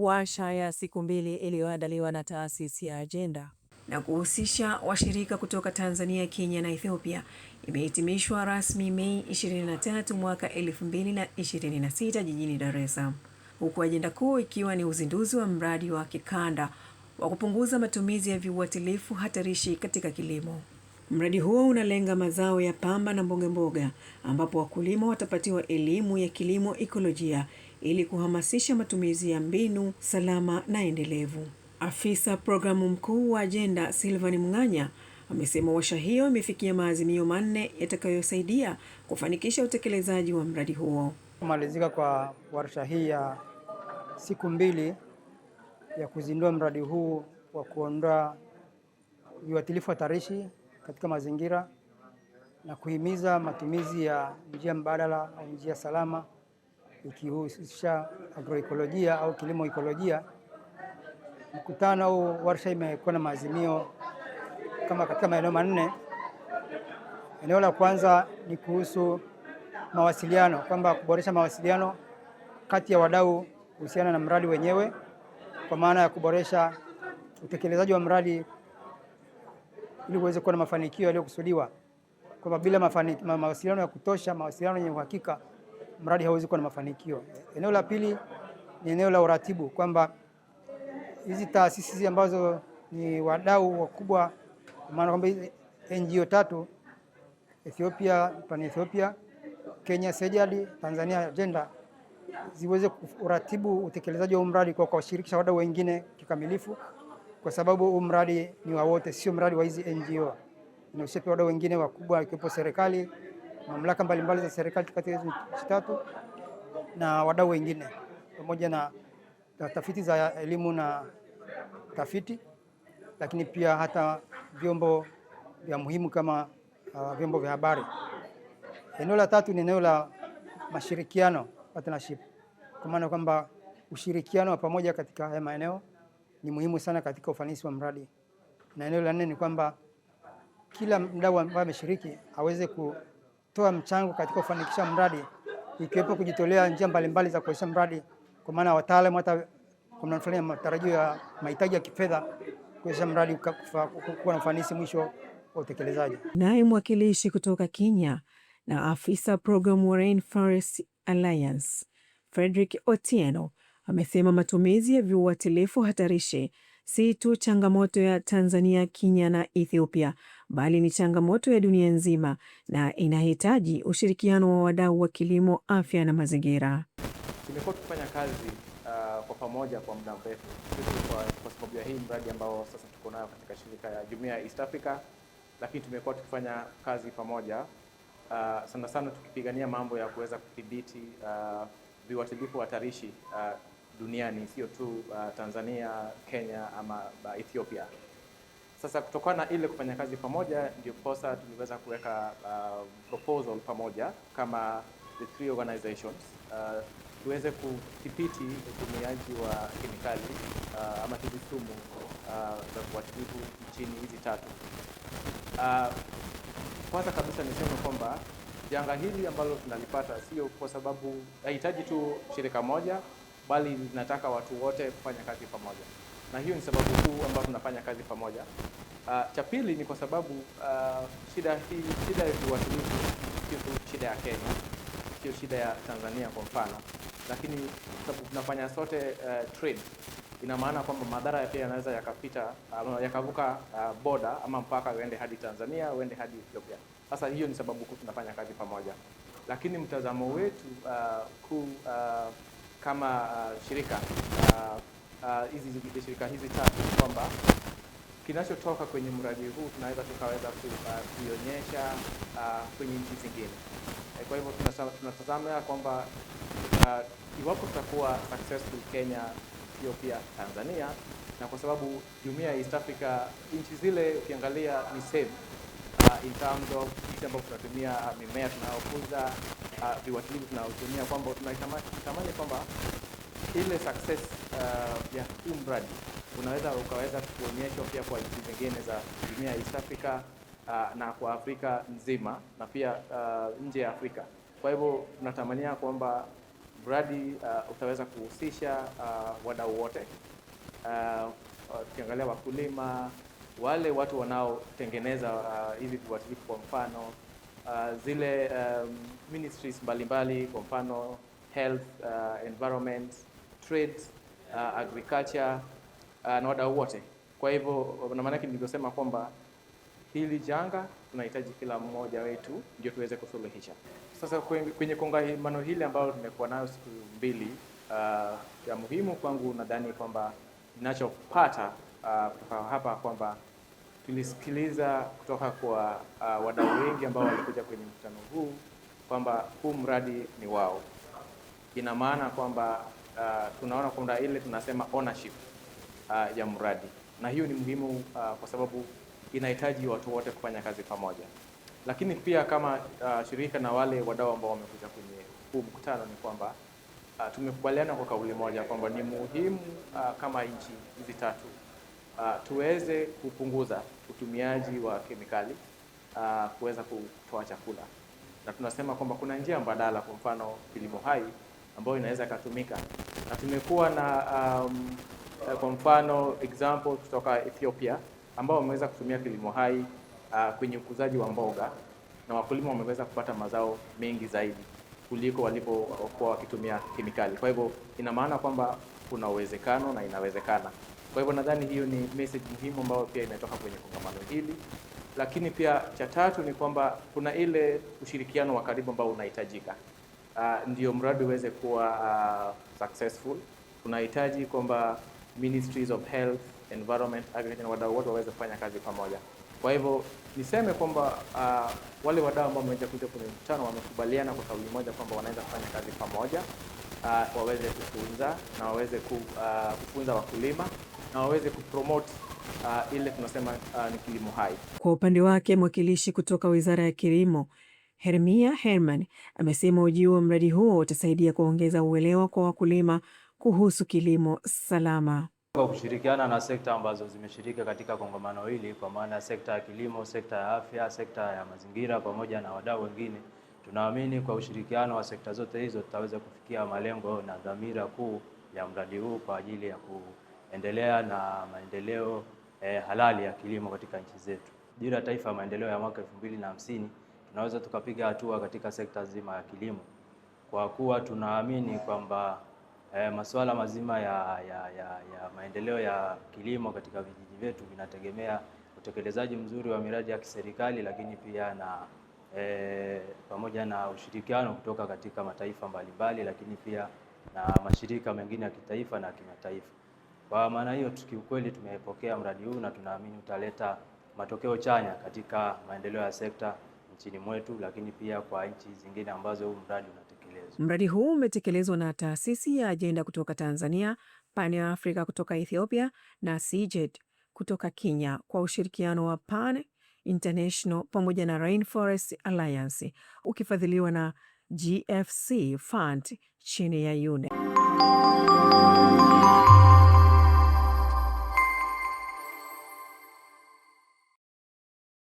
warsha ya siku 2 iliyoandaliwa na taasisi ya Agenda na kuhusisha washirika kutoka Tanzania, Kenya na Ethiopia imehitimishwa rasmi Mei 23 mwaka 2026 jijini Dar es Salaam, huku ajenda kuu ikiwa ni uzinduzi wa mradi wa kikanda wa kupunguza matumizi ya viuatilifu hatarishi katika kilimo. Mradi huo unalenga mazao ya pamba na mboga ambapo wakulima watapatiwa elimu ya kilimo ekolojia ili kuhamasisha matumizi ya mbinu salama na endelevu. Afisa programu mkuu wa Agenda Sylvan Mng'anya amesema warsha hiyo imefikia maazimio 4 yatakayosaidia kufanikisha utekelezaji wa mradi huo. Kumalizika kwa warsha hii ya siku 2 ya kuzindua mradi huu wa kuondoa viuatilifu hatarishi katika mazingira na kuhimiza matumizi ya njia mbadala au njia salama ikihusisha agroekolojia au kilimo ekolojia. Mkutano au warsha imekuwa na maazimio kama katika maeneo 4. Eneo la kwanza ni kuhusu mawasiliano, kwamba kuboresha mawasiliano kati ya wadau kuhusiana na mradi wenyewe, kwa maana ya kuboresha utekelezaji wa mradi ili uweze kuwa na mafanikio yaliyokusudiwa. Kwa bila mawasiliano ya kutosha, mawasiliano yenye uhakika, mradi hauwezi kuwa na mafanikio. Eneo la pili ni eneo la uratibu, kwamba hizi taasisi ambazo ni wadau wakubwa, maana kwamba NGO 3 Ethiopia, Pan Ethiopia, Kenya SEJAD, Tanzania Agenda, ziweze kuratibu utekelezaji wa mradi kwa kushirikisha wadau wengine kikamilifu, kwa sababu mradi ni wa wote, sio mradi wa hizi NGO. Inahusisha wadau wengine wakubwa ikiwepo serikali, mamlaka mbalimbali za serikali katika hizo nchi 3 na wadau wengine, pamoja na tafiti za elimu na tafiti, lakini pia hata vyombo vya muhimu kama vyombo vya habari. Eneo la 3 ni eneo la mashirikiano, partnership, kwa maana kwamba ushirikiano wa pamoja katika haya maeneo ni muhimu sana katika ufanisi wa mradi. Na eneo la 4 ni kwamba kila mdau ambaye ameshiriki aweze kutoa mchango katika kufanikisha mradi, ikiwepo kujitolea njia mbalimbali za kuwezesha mradi, kwa maana wataalamu hata kwa mfano matarajio ya mahitaji ya kifedha kuwezesha mradi kuwa na ufanisi mwisho wa utekelezaji. Naye mwakilishi kutoka Kenya na afisa programu wa Rainforest Alliance Frederick Otieno amesema matumizi ya viuatilifu hatarishi si tu changamoto ya Tanzania, Kenya na Ethiopia, bali ni changamoto ya dunia nzima na inahitaji ushirikiano wa wadau wa kilimo, afya na mazingira. Tumekuwa tukifanya kazi kwa pamoja kwa muda mrefu kwa sababu ya hii mradi ambao sasa tuko nayo katika shirika ya Jumuiya ya East Africa, lakini tumekuwa tukifanya kazi pamoja sana sana tukipigania mambo ya kuweza kudhibiti viuatilifu hatarishi duniani, sio tu Tanzania, Kenya ama Ethiopia. Sasa kutokana na ile kufanya kazi pamoja, ndio posa tuliweza kuweka proposal pamoja kama the 3 organizations tuweze kudhibiti utumiaji wa kemikali ama hizi sumu za viuatilifu nchini hizi 3. Kwanza kabisa niseme kwamba janga hili ambalo tunalipata sio kwa sababu hahitaji tu shirika moja, bali linataka watu wote kufanya kazi pamoja, na hiyo ni sababu kuu ambayo tunafanya kazi pamoja. Cha pili ni kwa sababu shida ya viuatilifu sio shida ya Kenya, sio shida ya Tanzania kwa mfano, lakini sababu tunafanya sote trade, ina maana kwamba madhara pia yanaweza yakavuka border ama mpaka uende hadi Tanzania, uende hadi Ethiopia. Sasa hiyo ni sababu kuu tunafanya kazi pamoja, lakini mtazamo wetu kuu kama shirika shirika hizi 3 kwamba kinachotoka kwenye mradi huu tunaweza kuionyesha kwenye nchi zingine. Kwa hivyo tunatazama kwamba iwapo tutakuwa successful Kenya, Ethiopia, Tanzania, na kwa sababu Jumuiya ya East Africa nchi zile ukiangalia ni same in terms of jinsi ambavyo tunatumia mimea tunayokuza, viuatilifu tunayotumia, kwamba tunatamani kwamba ile success ya huu mradi ukaweza kuonyeshwa pia kwa nchi zingine za Jumuiya ya East Africa na kwa Afrika nzima na pia nje ya Afrika. Kwa hivyo tunatamania kwamba mradi utaweza kuhusisha wadau wote. Ukiangalia wakulima, wale watu wanaotengeneza hivi viuatilifu, kwa mfano zile ministries mbalimbali, kwa mfano health, environment, trade, agriculture na wadau wote. Kwa hivyo na maana yake nilivyosema kwamba hili janga tunahitaji kila mmoja wetu ndio tuweze kusuluhisha. Sasa kwenye kongamano hili ambalo tumekuwa nayo siku mbili, ya muhimu kwangu nadhani kwamba ninachopata kutoka hapa kwamba tulisikiliza kutoka kwa wadau wengi ambao walikuja kwenye mkutano huu kwamba huu mradi ni wao. Ina maana kwamba tunaona kwamba ile tunasema ownership ya mradi, na hiyo ni muhimu kwa sababu inahitaji watu wote kufanya kazi pamoja. Lakini pia kama shirika na wale wadau ambao wamekuja kwenye huu mkutano ni kwamba tumekubaliana kwa kauli moja kwamba ni muhimu kama nchi hizi tatu tuweze kupunguza utumiaji wa kemikali kuweza kutoa chakula, na tunasema kwamba kuna njia mbadala, kwa mfano kilimo hai ambayo inaweza kutumika, na tumekuwa na kwa mfano example kutoka Ethiopia ambao wameweza kutumia kilimo hai kwenye ukuzaji wa mboga, na wakulima wameweza kupata mazao mengi zaidi kuliko walipokuwa wakitumia kemikali. Kwa hivyo ina maana kwamba kuna uwezekano na inawezekana. Kwa hivyo nadhani hiyo ni message muhimu ambayo pia imetoka kwenye kongamano hili. Lakini pia cha tatu ni kwamba kuna ile ushirikiano wa karibu ambao unahitajika ndio mradi uweze kuwa successful. Tunahitaji kwamba Ministries of Health, Environment, Agriculture na wadau wote waweze kufanya kazi pamoja. Kwa hivyo niseme kwamba wale wadau ambao wamekuja kwenye mkutano wamekubaliana kwa kauli moja kwamba wanaweza kufanya kazi pamoja, waweze kufunza na waweze kufunza wakulima na waweze kupromote ile tunasema ni kilimo hai. Kwa upande wake, mwakilishi kutoka Wizara ya Kilimo Hermia Herman amesema ujio wa mradi huo utasaidia kuongeza uelewa kwa wakulima kuhusu kilimo salama. Kwa kushirikiana na sekta ambazo zimeshirika katika kongamano hili, kwa maana sekta ya kilimo, sekta ya afya, sekta ya mazingira pamoja na wadau wengine, tunaamini kwa ushirikiano wa sekta zote hizo tutaweza kufikia malengo na dhamira kuu ya mradi huu kwa ajili ya kuendelea na maendeleo halali ya kilimo katika nchi zetu. Dira ya Taifa ya Maendeleo ya mwaka 2050 tunaweza tukapiga hatua katika sekta nzima ya kilimo, kwa kuwa tunaamini kwamba masuala mazima ya maendeleo ya kilimo katika vijiji vyetu vinategemea utekelezaji mzuri wa miradi ya kiserikali, lakini pia na pamoja na ushirikiano kutoka katika mataifa mbalimbali, lakini pia na mashirika mengine ya kitaifa na kimataifa. Kwa maana hiyo, kiukweli tumepokea mradi huu na tunaamini utaleta matokeo chanya katika maendeleo ya sekta nchini mwetu, lakini pia kwa nchi zingine ambazo huu mradi unatekelezwa. Mradi huu umetekelezwa na Taasisi ya Ajenda kutoka Tanzania, Pan Africa kutoka Ethiopia na CIGED kutoka Kenya kwa ushirikiano wa Pan International pamoja na Rainforest Alliance, ukifadhiliwa na GFC Fund chini ya UNEP.